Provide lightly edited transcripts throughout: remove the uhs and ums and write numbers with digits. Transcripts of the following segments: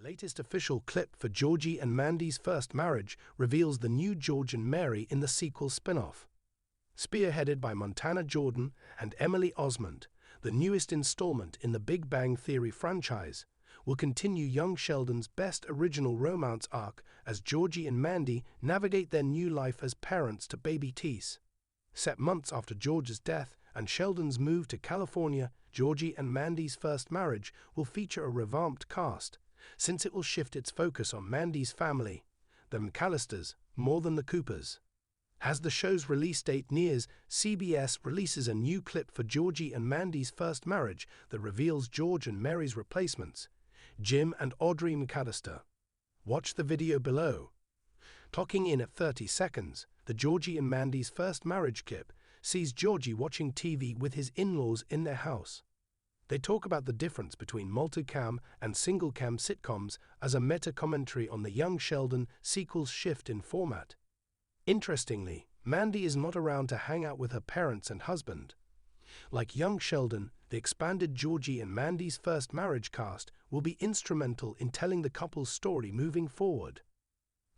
latest official clip for Georgie and Mandy's first marriage reveals the new George and Mary in the sequel spin-off. Spearheaded by Montana Jordan and Emily Osmond, the newest installment in the Big Bang Theory franchise will continue young Sheldon's best original romance arc as Georgie and Mandy navigate their new life as parents to baby Tease. Set months after George's death and Sheldon's move to California, Georgie and Mandy's first marriage will feature a revamped cast, since it will shift its focus on Mandy's family, the McAllisters, more than the Coopers. As the show's release date nears, CBS releases a new clip for Georgie and Mandy's first marriage that reveals George and Mary's replacements, Jim and Audrey McAllister. Watch the video below. Clocking in at 30 seconds, the Georgie and Mandy's first marriage clip sees Georgie watching TV with his in-laws in their house. They talk about the difference between multicam and single-cam sitcoms as a meta-commentary on the young Sheldon sequel's shift in format. Interestingly, Mandy is not around to hang out with her parents and husband. Like young Sheldon, the expanded Georgie and Mandy's first marriage cast will be instrumental in telling the couple's story moving forward.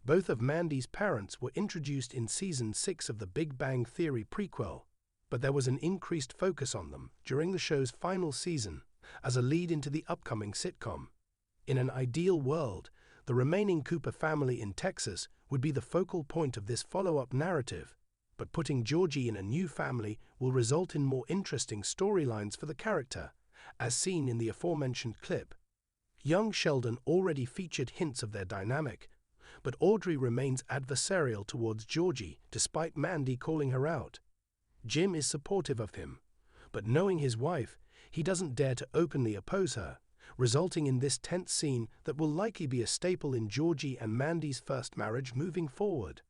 Both of Mandy's parents were introduced in Season 6 of the Big Bang Theory prequel, but there was an increased focus on them during the show's final season as a lead into the upcoming sitcom. In an ideal world, the remaining Cooper family in Texas would be the focal point of this follow-up narrative, but putting Georgie in a new family will result in more interesting storylines for the character, as seen in the aforementioned clip. Young Sheldon already featured hints of their dynamic, but Audrey remains adversarial towards Georgie despite Mandy calling her out. Jim is supportive of him, but knowing his wife, he doesn't dare to openly oppose her, resulting in this tense scene that will likely be a staple in Georgie and Mandy's first marriage moving forward.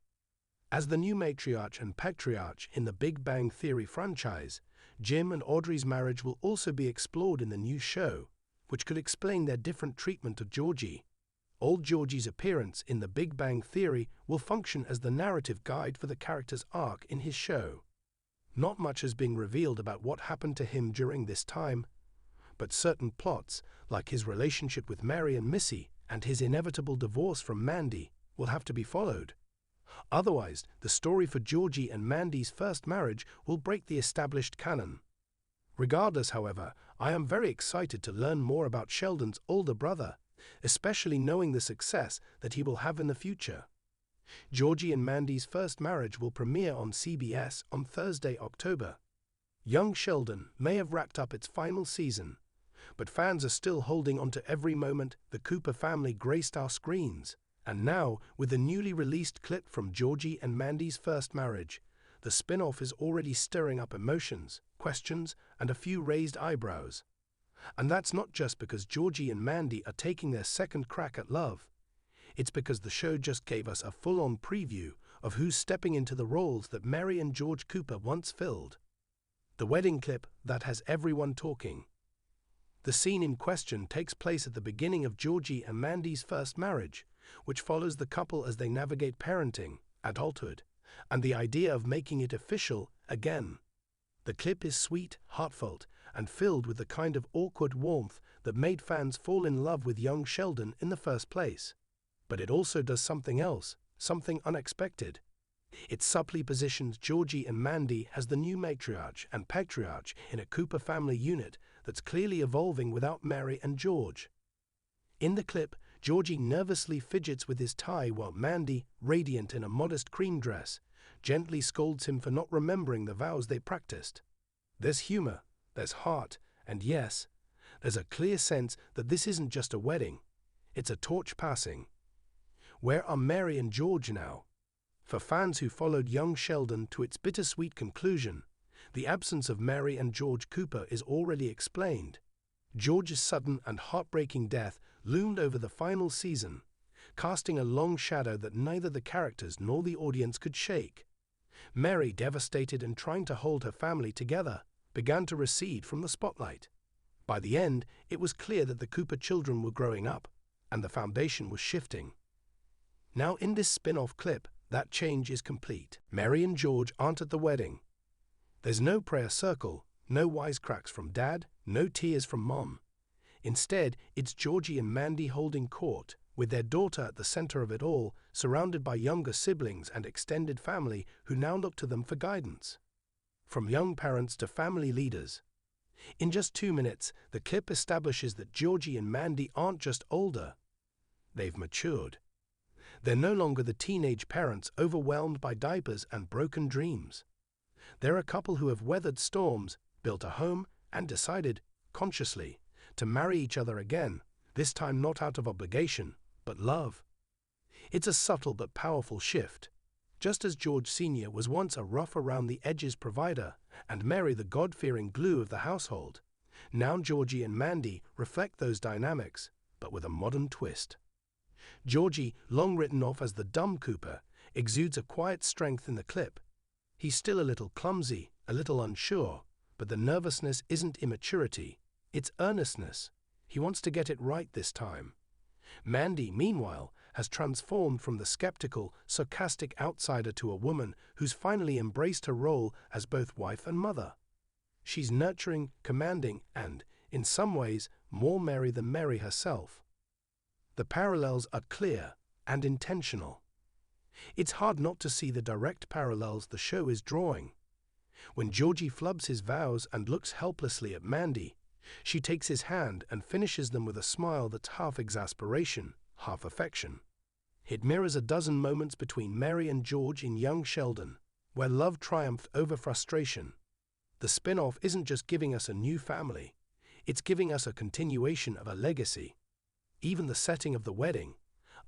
As the new matriarch and patriarch in the Big Bang Theory franchise, Jim and Audrey's marriage will also be explored in the new show, which could explain their different treatment of Georgie. Old Georgie's appearance in the Big Bang Theory will function as the narrative guide for the character's arc in his show. Not much has been revealed about what happened to him during this time, but certain plots, like his relationship with Mary and Missy and his inevitable divorce from Mandy, will have to be followed. Otherwise, the story for Georgie and Mandy's first marriage will break the established canon. Regardless, however, I am very excited to learn more about Sheldon's older brother, especially knowing the success that he will have in the future. Georgie and Mandy's first marriage will premiere on CBS on Thursday, October. Young Sheldon may have wrapped up its final season, but fans are still holding on to every moment the Cooper family graced our screens. And now, with the newly released clip from Georgie and Mandy's first marriage, the spin-off is already stirring up emotions, questions, and a few raised eyebrows. And that's not just because Georgie and Mandy are taking their second crack at love. It's because the show just gave us a full-on preview of who's stepping into the roles that Mary and George Cooper once filled. The wedding clip that has everyone talking. The scene in question takes place at the beginning of Georgie and Mandy's first marriage, which follows the couple as they navigate parenting, adulthood, and the idea of making it official again. The clip is sweet, heartfelt, and filled with the kind of awkward warmth that made fans fall in love with young Sheldon in the first place. But it also does something else, something unexpected. It subtly positions Georgie and Mandy as the new matriarch and patriarch in a Cooper family unit that's clearly evolving without Mary and George. In the clip, Georgie nervously fidgets with his tie while Mandy, radiant in a modest cream dress, gently scolds him for not remembering the vows they practiced. There's humor, there's heart, and yes, there's a clear sense that this isn't just a wedding, it's a torch passing. Where are Mary and George now? For fans who followed young Sheldon to its bittersweet conclusion, the absence of Mary and George Cooper is already explained. George's sudden and heartbreaking death loomed over the final season, casting a long shadow that neither the characters nor the audience could shake. Mary, devastated and trying to hold her family together, began to recede from the spotlight. By the end, it was clear that the Cooper children were growing up, and the foundation was shifting. Now in this spin-off clip, that change is complete. Mary and George aren't at the wedding. There's no prayer circle, no wisecracks from Dad, no tears from Mom. Instead, it's Georgie and Mandy holding court, with their daughter at the center of it all, surrounded by younger siblings and extended family who now look to them for guidance. From young parents to family leaders. In just 2 minutes, the clip establishes that Georgie and Mandy aren't just older. They've matured. They're no longer the teenage parents overwhelmed by diapers and broken dreams. They're a couple who have weathered storms, built a home, and decided, consciously, to marry each other again, this time not out of obligation, but love. It's a subtle but powerful shift. Just as George Sr. was once a rough-around-the-edges provider and Mary the God-fearing glue of the household, now Georgie and Mandy reflect those dynamics, but with a modern twist. Georgie, long written off as the dumb Cooper, exudes a quiet strength in the clip. He's still a little clumsy, a little unsure, but the nervousness isn't immaturity, it's earnestness. He wants to get it right this time. Mandy, meanwhile, has transformed from the skeptical, sarcastic outsider to a woman who's finally embraced her role as both wife and mother. She's nurturing, commanding, and, in some ways, more Mary than Mary herself. The parallels are clear and intentional. It's hard not to see the direct parallels the show is drawing. When Georgie flubs his vows and looks helplessly at Mandy, she takes his hand and finishes them with a smile that's half exasperation, half affection. It mirrors a dozen moments between Mary and George in young Sheldon, where love triumphed over frustration. The spin-off isn't just giving us a new family, it's giving us a continuation of a legacy. Even the setting of the wedding,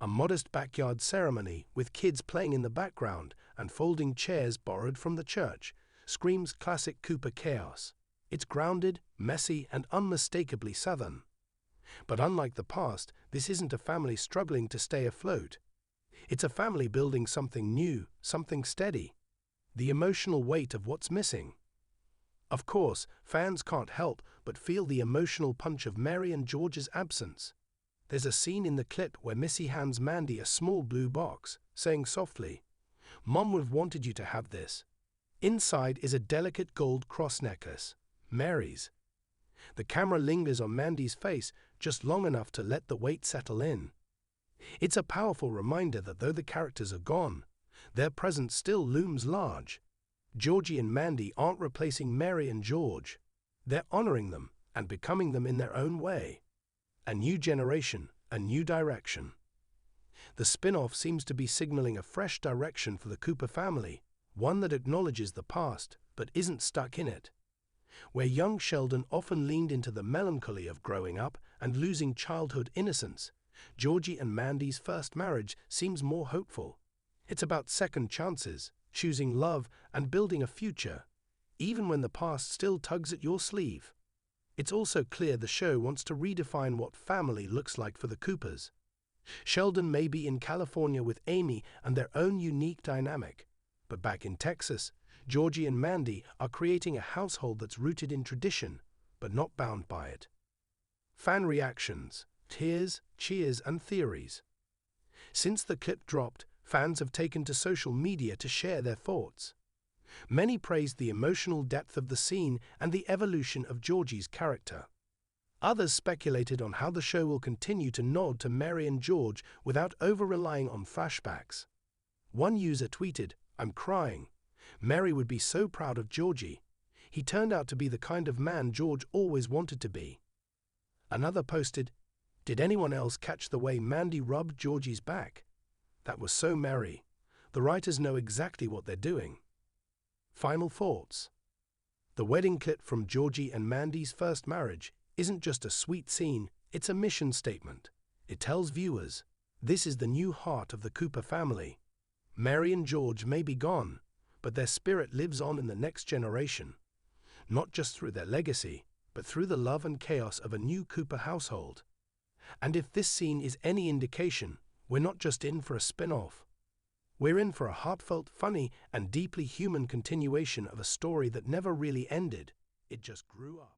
a modest backyard ceremony with kids playing in the background and folding chairs borrowed from the church, screams classic Cooper chaos. It's grounded, messy, and unmistakably Southern. But unlike the past, this isn't a family struggling to stay afloat. It's a family building something new, something steady. The emotional weight of what's missing. Of course, fans can't help but feel the emotional punch of Mary and George's absence. There's a scene in the clip where Missy hands Mandy a small blue box, saying softly, "Mom would have wanted you to have this." Inside is a delicate gold cross necklace, Mary's. The camera lingers on Mandy's face just long enough to let the weight settle in. It's a powerful reminder that though the characters are gone, their presence still looms large. Georgie and Mandy aren't replacing Mary and George. They're honoring them and becoming them in their own way. A new generation, a new direction. The spin-off seems to be signaling a fresh direction for the Cooper family, one that acknowledges the past but isn't stuck in it. Where young Sheldon often leaned into the melancholy of growing up and losing childhood innocence, Georgie and Mandy's first marriage seems more hopeful. It's about second chances, choosing love and building a future, even when the past still tugs at your sleeve. It's also clear the show wants to redefine what family looks like for the Coopers. Sheldon may be in California with Amy and their own unique dynamic, but back in Texas, Georgie and Mandy are creating a household that's rooted in tradition, but not bound by it. Fan reactions, tears, cheers, and theories. Since the clip dropped, fans have taken to social media to share their thoughts. Many praised the emotional depth of the scene and the evolution of Georgie's character. Others speculated on how the show will continue to nod to Mary and George without over-relying on flashbacks. One user tweeted, "I'm crying. Mary would be so proud of Georgie. He turned out to be the kind of man George always wanted to be." Another posted, "Did anyone else catch the way Mandy rubbed Georgie's back? That was so Mary. The writers know exactly what they're doing." Final thoughts. The wedding clip from Georgie and Mandy's first marriage isn't just a sweet scene, it's a mission statement. It tells viewers, this is the new heart of the Cooper family. Mary and George may be gone, but their spirit lives on in the next generation. Not just through their legacy, but through the love and chaos of a new Cooper household. And if this scene is any indication, we're not just in for a spin-off. We're in for a heartfelt, funny, and deeply human continuation of a story that never really ended. It just grew up.